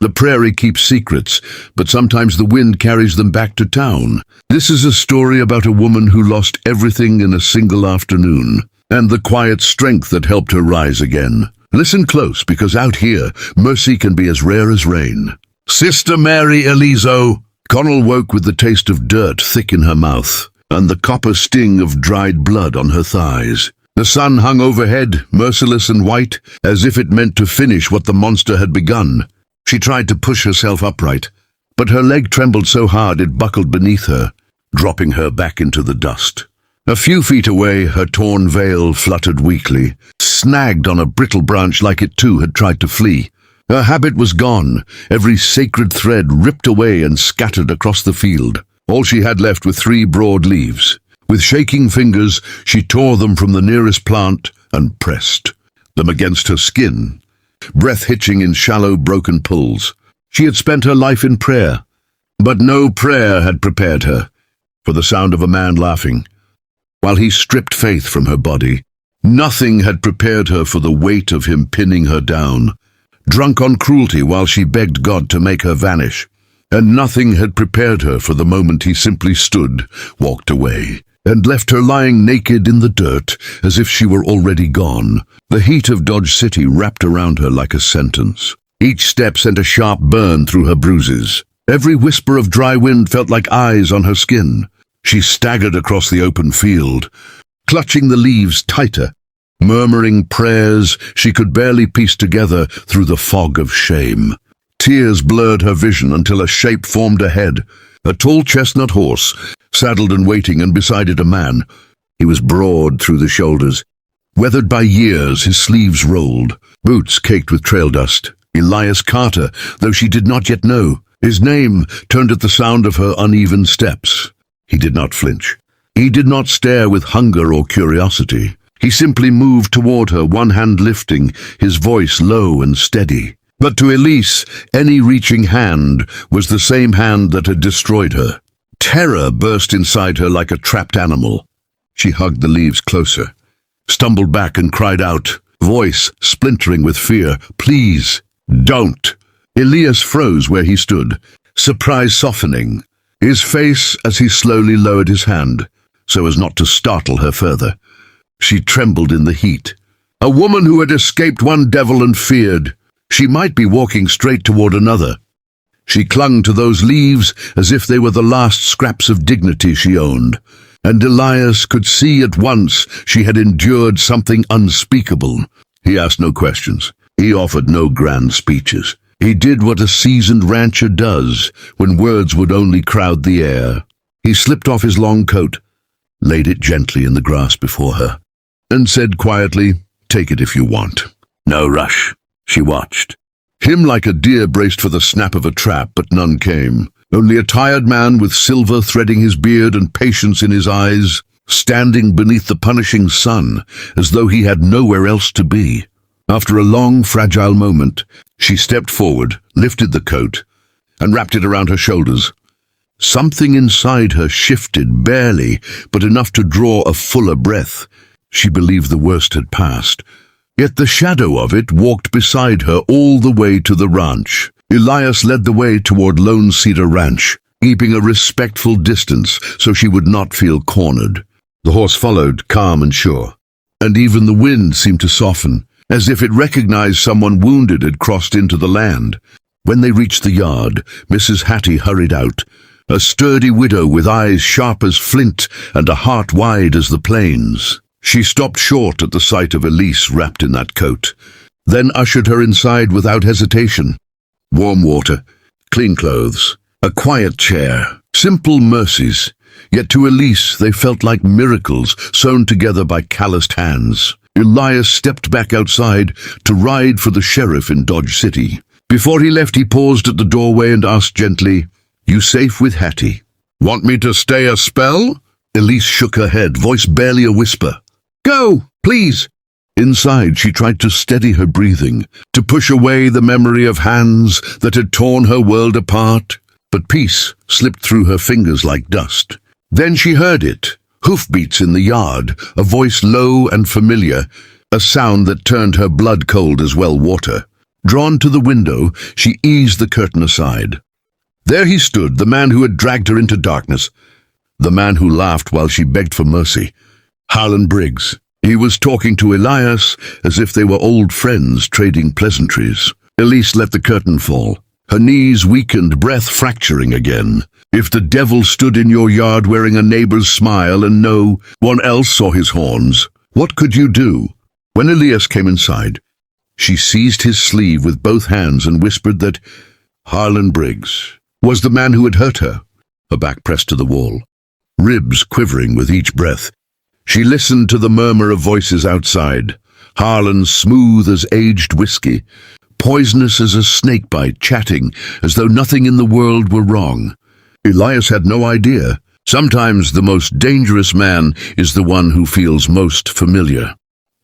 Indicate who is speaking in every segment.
Speaker 1: The prairie keeps secrets, but sometimes the wind carries them back to town. This is a story about a woman who lost everything in a single afternoon, and the quiet strength that helped her rise again. Listen close, because out here, mercy can be as rare as rain. Sister Mary Elizo. Connell woke with the taste of dirt thick in her mouth, and the copper sting of dried blood on her thighs. The sun hung overhead, merciless and white, as if it meant to finish what the monster had begun. She tried to push herself upright, but her leg trembled so hard it buckled beneath her, dropping her back into the dust. A few feet away, her torn veil fluttered weakly, snagged on a brittle branch like it too had tried to flee. Her habit was gone, every sacred thread ripped away and scattered across the field. All she had left were 3 broad leaves. With shaking fingers, she tore them from the nearest plant and pressed them against her skin, breath hitching in shallow, broken pulls. She had spent her life in prayer, but no prayer had prepared her for the sound of a man laughing, while he stripped faith from her body. Nothing had prepared her for the weight of him pinning her down, drunk on cruelty while she begged God to make her vanish. And nothing had prepared her for the moment he simply stood, walked away, and left her lying naked in the dirt as if she were already gone. The heat of Dodge City wrapped around her like a sentence. Each step sent a sharp burn through her bruises. Every whisper of dry wind felt like eyes on her skin. She staggered across the open field, clutching the leaves tighter, murmuring prayers she could barely piece together through the fog of shame. Tears blurred her vision until a shape formed ahead. A tall chestnut horse, saddled and waiting, and beside it a man. He was broad through the shoulders. Weathered by years, his sleeves rolled, boots caked with trail dust. Elias Carter, though she did not yet know. His name turned at the sound of her uneven steps. He did not flinch. He did not stare with hunger or curiosity. He simply moved toward her, one hand lifting, his voice low and steady. But to Elise, any reaching hand was the same hand that had destroyed her. Terror burst inside her like a trapped animal. She hugged the leaves closer, stumbled back and cried out, voice splintering with fear, "Please, don't!" Elias froze where he stood, surprise softening, his face as he slowly lowered his hand, so as not to startle her further. She trembled in the heat. A woman who had escaped one devil and feared. She might be walking straight toward another. She clung to those leaves as if they were the last scraps of dignity she owned, and Elias could see at once she had endured something unspeakable. He asked no questions. He offered no grand speeches. He did what a seasoned rancher does when words would only crowd the air. He slipped off his long coat, laid it gently in the grass before her, and said quietly, "Take it if you want. No rush." She watched. Him like a deer braced for the snap of a trap, but none came. Only a tired man with silver threading his beard and patience in his eyes, standing beneath the punishing sun, as though he had nowhere else to be. After a long, fragile moment, she stepped forward, lifted the coat, and wrapped it around her shoulders. Something inside her shifted, barely, but enough to draw a fuller breath. She believed the worst had passed. Yet the shadow of it walked beside her all the way to the ranch. Elias led the way toward Lone Cedar Ranch, keeping a respectful distance so she would not feel cornered. The horse followed, calm and sure, and even the wind seemed to soften, as if it recognized someone wounded had crossed into the land. When they reached the yard, Mrs. Hattie hurried out, a sturdy widow with eyes sharp as flint and a heart wide as the plains. She stopped short at the sight of Elise wrapped in that coat, then ushered her inside without hesitation. Warm water, clean clothes, a quiet chair, simple mercies, yet to Elise they felt like miracles sewn together by calloused hands. Elias stepped back outside to ride for the sheriff in Dodge City. Before he left, he paused at the doorway and asked gently, "You safe with Hattie? Want me to stay a spell?" Elise shook her head, voice barely a whisper. "Go, please." Inside, she tried to steady her breathing, to push away the memory of hands that had torn her world apart, but peace slipped through her fingers like dust. Then she heard it, hoofbeats in the yard, a voice low and familiar, a sound that turned her blood cold as well water. Drawn to the window, she eased the curtain aside. There he stood, the man who had dragged her into darkness, the man who laughed while she begged for mercy. Harlan Briggs. He was talking to Elias as if they were old friends trading pleasantries. Elise let the curtain fall. Her knees weakened, breath fracturing again. If the devil stood in your yard wearing a neighbor's smile and no one else saw his horns, what could you do? When Elias came inside, she seized his sleeve with both hands and whispered that Harlan Briggs was the man who had hurt her, her back pressed to the wall, ribs quivering with each breath. She listened to the murmur of voices outside. Harlan smooth as aged whiskey, poisonous as a snakebite, chatting as though nothing in the world were wrong. Elias had no idea. Sometimes the most dangerous man is the one who feels most familiar.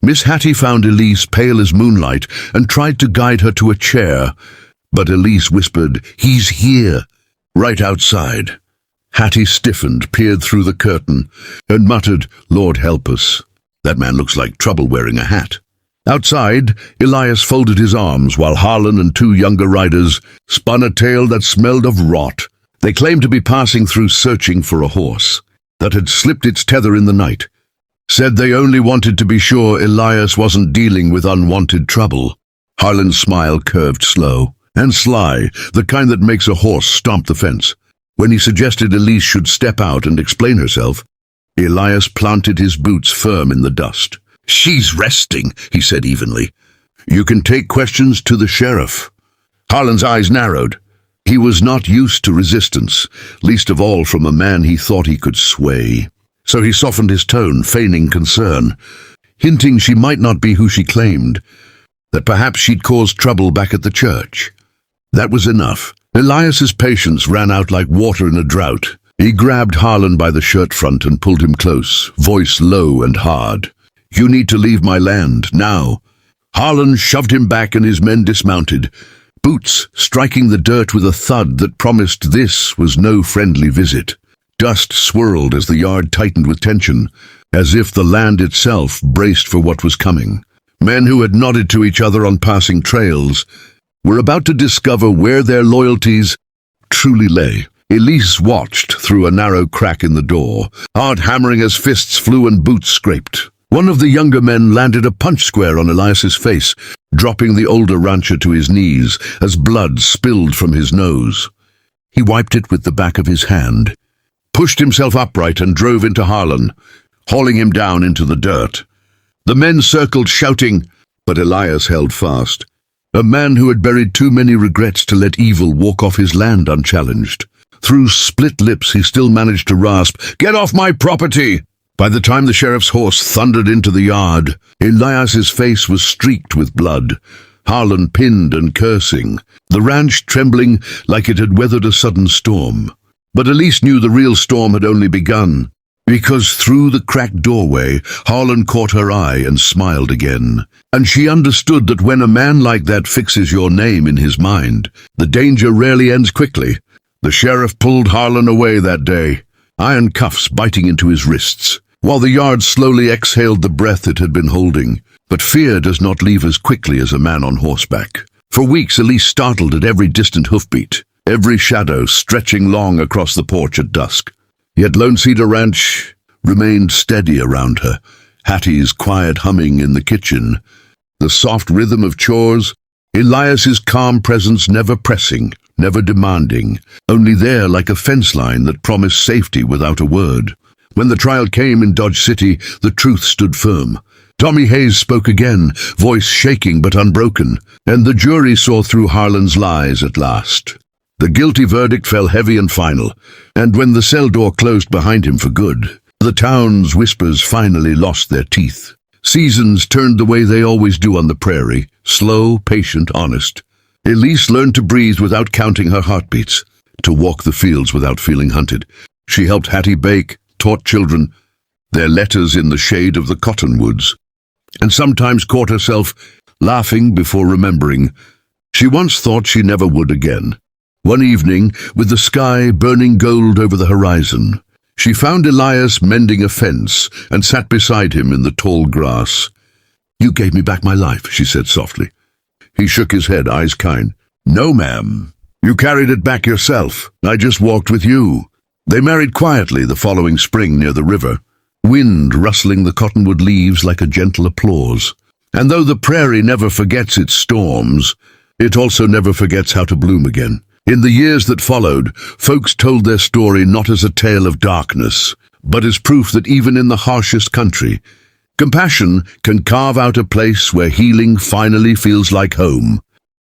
Speaker 1: Miss Hattie found Elise pale as moonlight and tried to guide her to a chair, but Elise whispered, "He's here, right outside." Hattie stiffened, peered through the curtain, and muttered, "Lord help us. That man looks like trouble wearing a hat." Outside, Elias folded his arms while Harlan and two younger riders spun a tale that smelled of rot. They claimed to be passing through searching for a horse that had slipped its tether in the night. Said they only wanted to be sure Elias wasn't dealing with unwanted trouble. Harlan's smile curved slow and sly, the kind that makes a horse stomp the fence. When he suggested Elise should step out and explain herself, Elias planted his boots firm in the dust. "She's resting," he said evenly. "You can take questions to the sheriff." Harlan's eyes narrowed. He was not used to resistance, least of all from a man he thought he could sway. So he softened his tone, feigning concern, hinting she might not be who she claimed, that perhaps she'd caused trouble back at the church. That was enough. Elias's patience ran out like water in a drought. He grabbed Harlan by the shirt front and pulled him close, voice low and hard. "You need to leave my land, now." Harlan shoved him back and his men dismounted, boots striking the dirt with a thud that promised this was no friendly visit. Dust swirled as the yard tightened with tension, as if the land itself braced for what was coming. Men who had nodded to each other on passing trails were about to discover where their loyalties truly lay. Elise watched through a narrow crack in the door, hard hammering as fists flew and boots scraped. One of the younger men landed a punch square on Elias's face, dropping the older rancher to his knees as blood spilled from his nose. He wiped it with the back of his hand, pushed himself upright and drove into Harlan, hauling him down into the dirt. The men circled shouting, but Elias held fast. A man who had buried too many regrets to let evil walk off his land unchallenged. Through split lips he still managed to rasp, "Get off my property!" By the time the sheriff's horse thundered into the yard, Elias's face was streaked with blood, Harlan pinned and cursing, the ranch trembling like it had weathered a sudden storm. But Elise knew the real storm had only begun, because through the cracked doorway, Harlan caught her eye and smiled again. And she understood that when a man like that fixes your name in his mind, the danger rarely ends quickly. The sheriff pulled Harlan away that day, iron cuffs biting into his wrists, while the yard slowly exhaled the breath it had been holding. But fear does not leave as quickly as a man on horseback. For weeks Elise startled at every distant hoofbeat, every shadow stretching long across the porch at dusk. Yet Lone Cedar Ranch remained steady around her, Hattie's quiet humming in the kitchen, the soft rhythm of chores, Elias's calm presence never pressing, never demanding, only there like a fence line that promised safety without a word. When the trial came in Dodge City, the truth stood firm. Tommy Hayes spoke again, voice shaking but unbroken, and the jury saw through Harlan's lies at last. The guilty verdict fell heavy and final, and when the cell door closed behind him for good, the town's whispers finally lost their teeth. Seasons turned the way they always do on the prairie, slow, patient, honest. Elise learned to breathe without counting her heartbeats, to walk the fields without feeling hunted. She helped Hattie bake, taught children their letters in the shade of the cottonwoods, and sometimes caught herself laughing before remembering. She once thought she never would again. One evening, with the sky burning gold over the horizon, she found Elias mending a fence and sat beside him in the tall grass. "You gave me back my life," she said softly. He shook his head, eyes kind. No, ma'am. You carried it back yourself. I just walked with you. They married quietly the following spring near the river, wind rustling the cottonwood leaves like a gentle applause. And though the prairie never forgets its storms, it also never forgets how to bloom again. In the years that followed, folks told their story not as a tale of darkness, but as proof that even in the harshest country, compassion can carve out a place where healing finally feels like home.